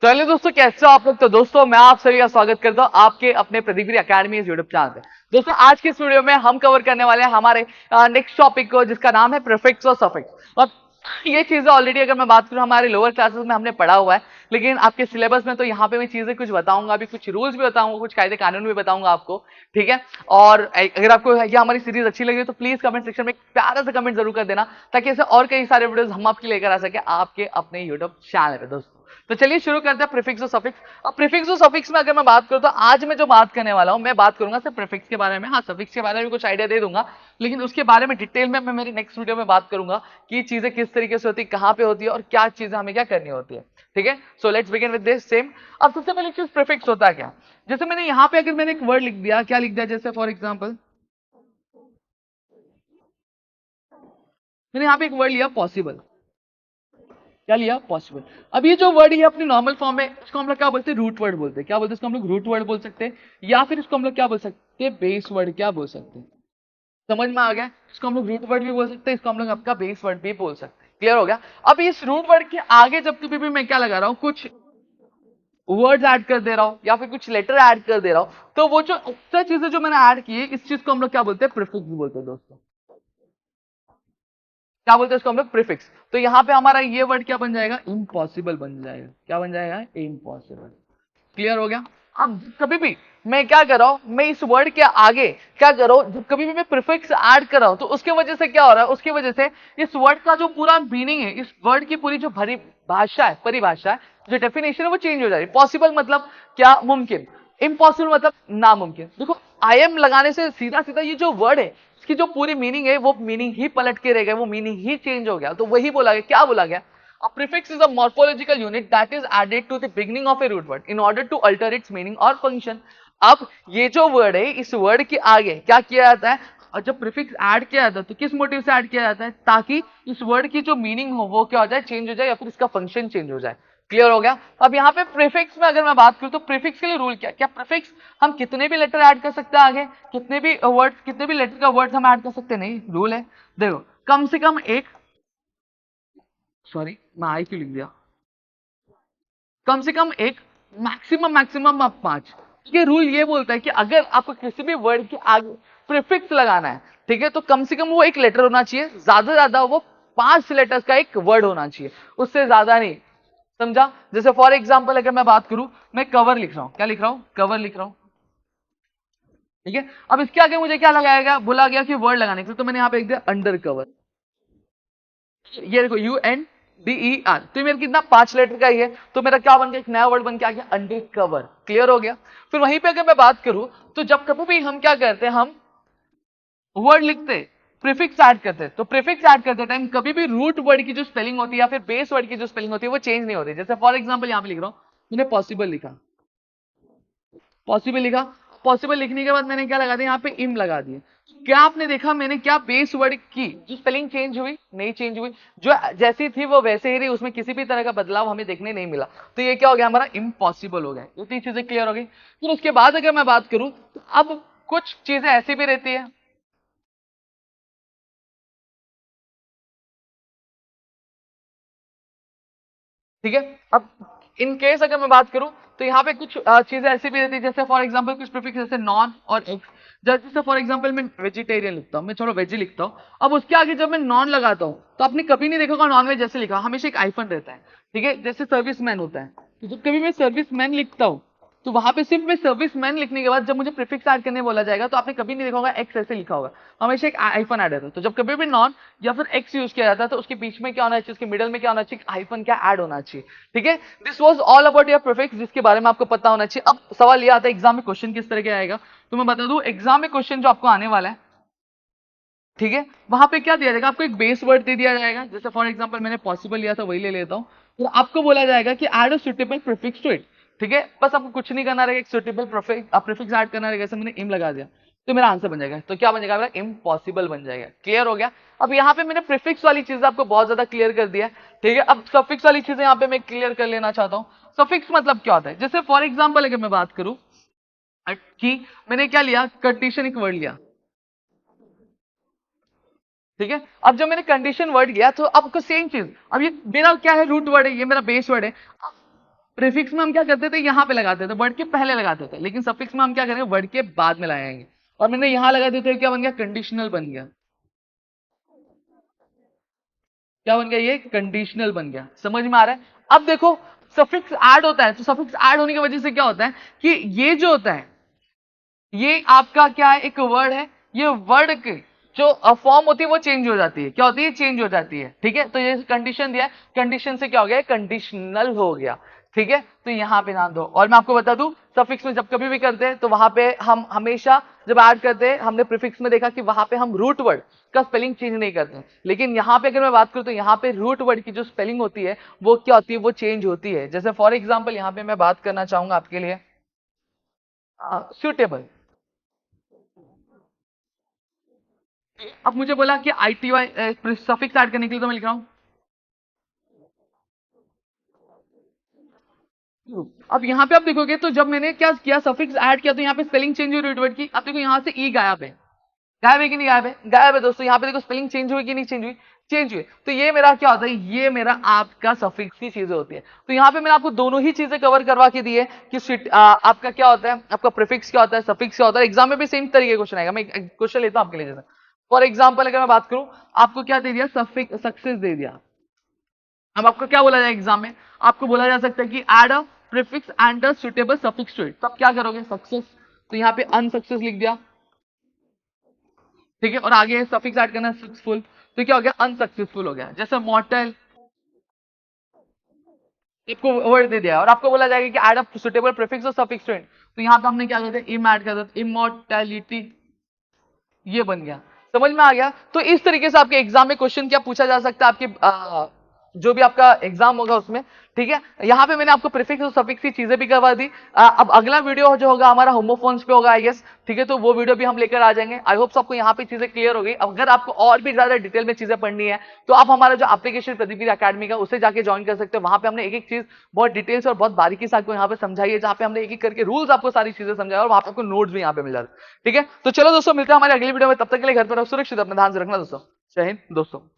चलिए दोस्तों, कैसे हो आप लोग। तो दोस्तों मैं आप सभी का स्वागत करता हूं आपके अपने प्रदीप अकेडमी यूट्यूब चैनल पे। दोस्तों आज की इस वीडियो में हम कवर करने वाले हैं हमारे नेक्स्ट टॉपिक को, जिसका नाम है प्रीफिक्स और सफिक्स। और ये चीजें ऑलरेडी अगर मैं बात करूं हमारे लोअर क्लासेस में हमने पढ़ा हुआ है, लेकिन आपके सिलेबस में तो यहाँ पे मैं चीजें कुछ बताऊंगा, अभी कुछ रूल्स भी बताऊंगा, कुछ कायदे कानून भी बताऊंगा आपको। ठीक है। और अगर आपको ये हमारी सीरीज अच्छी लगी तो प्लीज कमेंट सेक्शन में एक प्यारा सा कमेंट जरूर कर देना, ताकि ऐसे और कई सारे वीडियोस हम आपके लेकर आ सके आपके अपने यूट्यूब चैनल पे। दोस्तों तो चलिए शुरू करते हैं प्रीफिक्स और सफिक्स। अब प्रीफिक्स और सफिक्स में अगर मैं बात करूं तो आज मैं जो बात करने वाला हूं, मैं बात करूंगा सिर्फ प्रीफिक्स के बारे में। हाँ, सफिक्स के बारे में कुछ आइडिया दे दूंगा, लेकिन उसके बारे में डिटेल में मैं मेरी नेक्स्ट वीडियो में बात करूंगा कि चीजें किस तरीके से होती है, कहां पे होती है और क्या चीजें हमें क्या करनी होती है। ठीक है, so let's begin with this same. अब सबसे पहले चीज प्रीफिक्स होता है क्या। जैसे मैंने यहाँ पे अगर मैंने एक वर्ड लिख दिया, क्या लिख दिया, जैसे फॉर एग्जाम्पल मैंने यहाँ पे एक वर्ड लिया पॉसिबल। क्या लिया, पॉसिबल। अब ये जो वर्ड है अपनी नॉर्मल फॉर्म है, इसको हम लोग क्या बोलते हैं, रूट वर्ड बोलते हैं। क्या बोलते हैं इसको हम लोग, रूट वर्ड बोल सकते हैं, या फिर इसको हम लोग क्या बोल सकते हैं, बेस वर्ड क्या बोल सकते हैं। समझ में आ गया, इसको हम लोग रूट वर्ड भी बोल सकते हैं, इसको हम लोग आपका बेस वर्ड भी बोल सकते हैं। क्लियर हो गया। अब इस रूट वर्ड के आगे जब कभी भी मैं क्या लगा रहा हूं, कुछ वर्ड्स ऐड कर दे रहा हूं या फिर कुछ लेटर ऐड कर दे रहा हूं, तो वो जो एक्स्ट्रा चीजें जो मैंने ऐड की है, इस चीज को हम लोग क्या बोलते हैं, प्रीफिक्स बोलते हैं। दोस्तों क्या बोलते हैं इसको हम लोग, प्रीफिक्स। तो यहां पे हमारा ये वर्ड क्या बन जाएगा, इम्पॉसिबल बन जाएगा। क्या बन जाएगा, इम्पॉसिबल। क्लियर हो गया। अब कभी भी मैं क्या कर रहा हूं, मैं इस वर्ड के आगे क्या कर रहा हूं, जब कभी भी मैं प्रीफिक्स ऐड कर रहा हूं, तो उसके वजह से क्या हो रहा है, उसकी वजह से इस वर्ड का जो पूरा मीनिंग है, इस वर्ड की पूरी जो भरी भाषा है, परिभाषा है, जो डेफिनेशन है, वो चेंज हो जा रही है। पॉसिबल मतलब क्या, मुमकिन। इम्पॉसिबल मतलब नामुमकिन। देखो, आई एम लगाने से सीधा सीधा ये जो वर्ड है, इसकी जो पूरी मीनिंग है, वो मीनिंग ही पलट के रह गया, वो मीनिंग ही चेंज हो गया। तो वही बोला गया, क्या बोला गया, a prefix is a morphological unit that is added to the beginning of a root word in order to alter its meaning or function। अब ये जो वर्ड है, इस वर्ड के आगे क्या किया जाता है, और जब प्रीफिक्स ऐड किया जाता है तो किस मोटिव से ऐड किया जाता है, ताकि इस वर्ड की जो मीनिंग हो वो क्या हो जाए, चेंज हो जाए, या फिर इसका फंक्शन चेंज हो जाए। क्लियर हो गया। अब यहाँ पे प्रीफिक्स में अगर मैं बात करूं तो प्रीफिक्स के लिए रूल क्या, क्या प्रीफिक्स हम कितने भी लेटर ऐड कर सकते हैं आगे, कितने भी वर्ड, कितने भी लेटर का वर्ड हम ऐड कर सकते हैं, नहीं, रूल है। देखो, कम से कम एक, सॉरी मैं आई क्यों लिख दिया, कम से कम एक, मैक्सिमम मैक्सिमम आप पांच। ये रूल ये बोलता है कि अगर आपको किसी भी वर्ड के आगे प्रीफिक्स लगाना है, ठीक है, तो कम से कम वो एक लेटर होना चाहिए, ज्यादा से ज्यादा वो 5 लेटर्स का एक वर्ड होना चाहिए, उससे ज्यादा नहीं। समझा। जैसे फॉर एग्जाम्पल अगर मैं बात करूं, मैं कवर लिख रहा हूं, क्या लिख रहा हूं, कवर लिख रहा हूं। ठीक है, अब इसके आगे मुझे क्या लगाएगा, बोला गया कि वर्ड लगाने के लिए, तो मैंने यहां पे लिख दिया अंडर कवर। ये देखो, UNDER, तो मेरा कितना, 5 लेटर का ही है, तो मेरा क्या बन गया, एक नया वर्ड बन के आ गया, अंडर कवर। क्लियर हो गया। फिर वहीं पे अगर मैं बात करूं, तो जब कभी भी हम क्या करते हैं, हम वर्ड लिखते, प्रीफिक्स ऐड करते हैं, तो प्रीफिक्स ऐड करते टाइम कभी भी रूट वर्ड की जो स्पेलिंग होती है या फिर बेस वर्ड की जो स्पेलिंग होती है, वो चेंज नहीं होती। जैसे फॉर एग्जाम्पल यहां पे लिख रहा हूं, मैंने पॉसिबल लिखा, पॉसिबल लिखा, पॉसिबल लिखने के बाद मैंने क्या लगा दिया, यहाँ पे इम लगा दिए। क्या आपने देखा, मैंने क्या बेस वर्ड की जो स्पेलिंग चेंज हुई, नहीं चेंज हुई, जो जैसी थी वो वैसे ही रही, उसमें किसी भी तरह का बदलाव हमें देखने नहीं मिला। तो ये क्या हो गया, हमारा इम्पॉसिबल हो गया। इतनी चीजें क्लियर हो गई। फिर उसके बाद अगर मैं बात करूं, तो अब कुछ चीजें ऐसी भी रहती है, ठीक है। अब इन केस अगर मैं बात करूं, तो यहाँ पे कुछ चीजें ऐसी भी रहती है, जैसे फॉर एग्जांपल कुछ प्रीफिक्स जैसे नॉन और एक्स। जैसे फॉर एग्जांपल मैं वेजिटेरियन लिखता हूँ, मैं चलो वेजी लिखता हूँ, अब उसके आगे जब मैं नॉन लगाता हूँ, तो आपने कभी नहीं देखा होगा नॉन वेज जैसे लिखा, हमेशा एक आइफन रहता है। ठीक है, जैसे सर्विस मैन होता है, तो जब कभी मैं सर्विस मैन लिखता हूँ, तो वहां पे सिर्फ मैं सर्विस मैन लिखने के बाद जब मुझे प्रीफिक्स ऐड करने बोला जाएगा, तो आपने कभी नहीं देखा होगा एक्स ऐसे लिखा होगा, हमेशा एक आइफन ऐड रहता है। तो जब कभी भी नॉन या फिर एक्स यूज किया जाता है, तो उसके बीच में क्या होना चाहिए, उसके मिडल में क्या होना चाहिए, आइफन क्या ऐड होना चाहिए। ठीक है, this was all about your prefix, जिसके बारे में आपको पता होना चाहिए। अब सवाल ये आता है एग्जाम में क्वेश्चन किस तरह के आएगा, तो मैं बता दूं, एग्जाम में क्वेश्चन जो आपको आने वाला है, ठीक है, वहां पे क्या दिया जाएगा, आपको एक बेस वर्ड दे दिया जाएगा। जैसे फॉर एग्जांपल मैंने पॉसिबल लिया था, वही ले लेता हूं। तो आपको बोला जाएगा कि add a suitable prefix to it. ठीक है, बस आपको कुछ नहीं करना रहेगा, एक सुटेबल प्रीफिक्स ऐड करना रहेगा। जैसे मैंने इम लगा दिया, तो मेरा आंसर बन जाएगा। तो क्या बन जाएगा, मेरा इम्पॉसिबल बन जाएगा। क्लियर हो गया। अब यहाँ पे मैंने प्रीफिक्स वाली चीज आपको बहुत ज्यादा क्लियर कर दिया है। ठीक है, अब सफिक्स वाली चीजें यहाँ पे मैं क्लियर कर लेना चाहता हूँ। सफिक्स मतलब क्या होता है, जैसे फॉर एग्जाम्पल अगर मैं बात करूं कि मैंने क्या लिया, कंडीशन एक वर्ड लिया। ठीक है, अब जब मैंने कंडीशन वर्ड लिया, तो अब को सेम चीज, अब ये मेरा क्या है, रूट वर्ड है, ये मेरा बेस वर्ड है। प्रीफिक्स में हम क्या करते थे, यहाँ पे लगाते थे, वर्ड के पहले लगाते थे, लेकिन सफिक्स में हम क्या करेंगे, वर्ड के बाद में लगाएंगे। और मैंने यहाँ लगा देते क्या बन गया, कंडीशनल बन गया। क्या बन गया, ये कंडीशनल बन गया। समझ में आ रहा है? अब देखो सफिक्स ऐड होता है, तो सफिक्स ऐड होने की वजह से क्या होता है कि ये जो होता है, ये आपका क्या है, एक वर्ड है, ये वर्ड के जो फॉर्म होती है वो चेंज हो जाती है। क्या होती है, चेंज हो जाती है। ठीक है, तो ये कंडीशन दिया है, कंडीशन से क्या हो गया, कंडीशनल हो गया। ठीक है, तो यहां पे ध्यान दो। और मैं आपको बता दूं, सफिक्स में जब कभी भी करते हैं तो वहां पे हम हमेशा जब ऐड करते हैं, हमने प्रीफिक्स में देखा कि वहां पे हम रूट वर्ड का स्पेलिंग चेंज नहीं करते, लेकिन यहाँ पे अगर मैं बात करूं तो यहाँ पे रूट वर्ड की जो स्पेलिंग होती है वो क्या होती है, वो चेंज होती है। जैसे फॉर एग्जाम्पल यहाँ पे मैं बात करना चाहूंगा आपके लिए सुटेबल। अब मुझे बोला कि ITY सफिक्स ऐड करने के लिए, तो मैं लिख रहा हूं। अब यहाँ पे आप देखोगे तो जब मैंने क्या किया, सफिक्स ऐड किया, तो यहाँ पे स्पेलिंग चेंज हुई रूट वर्ड की। अब देखो यहाँ से ई गायब है, गायब है कि नहीं गायब है, गायब है दोस्तों। यहाँ पे देखो स्पेलिंग चेंज हुई कि नहीं चेंज हुई, चेंज हुई। तो ये मेरा क्या होता है, ये मेरा आपका सफिक्स की चीजें होती है। तो यहाँ पे मैंने आपको दोनों ही चीजें कवर करवा के दी है कि आपका क्या होता है, आपका प्रीफिक्स क्या होता है, सफिक्स क्या होता है। एग्जाम में भी सेम तरीके क्वेश्चन आएगा। मैं क्वेश्चन लेता हूँ आपके लिए। जैसे फॉर एग्जाम्पल अगर मैं बात करूं, आपको क्या दे दिया, सफिक्स सक्सेस दे दिया। अब आपको क्या बोला जाए एग्जाम में, आपको बोला जा सकता है कि add a prefix and a suitable suffix to it. तो आप क्या करोगे, सक्सेस, तो यहाँ पे अनसक्सेस लिख दिया। ठीक है, और आगे सफिक्स ऐड करना सक्सेसफुल, तो क्या हो गया, अनसक्सेसफुल हो गया। जैसे मॉर्टल, आपको वर्ड दे दिया और आपको बोला जाएगा कि ऐड अ सुटेबल प्रीफिक्स और सफिक्स टू इट। तो यहाँ पे हमने क्या करते हैं, इम ऐड कर देते, इमॉर्टैलिटी, ये बन गया। समझ में आ गया? तो इस तरीके से आपके एग्जाम में क्वेश्चन क्या पूछा जा सकता है, आपके जो भी आपका एग्जाम होगा उसमें। ठीक है, यहाँ पे मैंने आपको प्रीफिक्स और सफिक्स की चीजें भी करवा दी। अब अगला वीडियो जो होगा हमारा होमोफोन्स पे होगा आई गेस। ठीक है, तो वो वीडियो भी हम लेकर आ जाएंगे। आई होप आपको यहाँ पे चीजें क्लियर हो गई। अगर आपको और भी ज्यादा डिटेल में चीजें पढ़नी है तो आप हमारा जो एप्लीकेशन प्रदीप अकेडमी का, उसे जाके ज्वाइन कर सकते हो। वहां पे हमने एक एक चीज बहुत डिटेल्स और बहुत बारीकी से आपको यहाँ पे समझाई है, जहाँ पे हमने एक एक करके रूल्स आपको सारी चीजें समझाया, और वहां पे आपको नोट्स भी यहाँ पे मिल जाते हैं। ठीक है, तो चलो दोस्तों मिलते हैं हमारे अगली वीडियो में। तब तक के लिए घर पर सुरक्षित, अपना ध्यान से रखना दोस्तों। जय हिंद दोस्तों।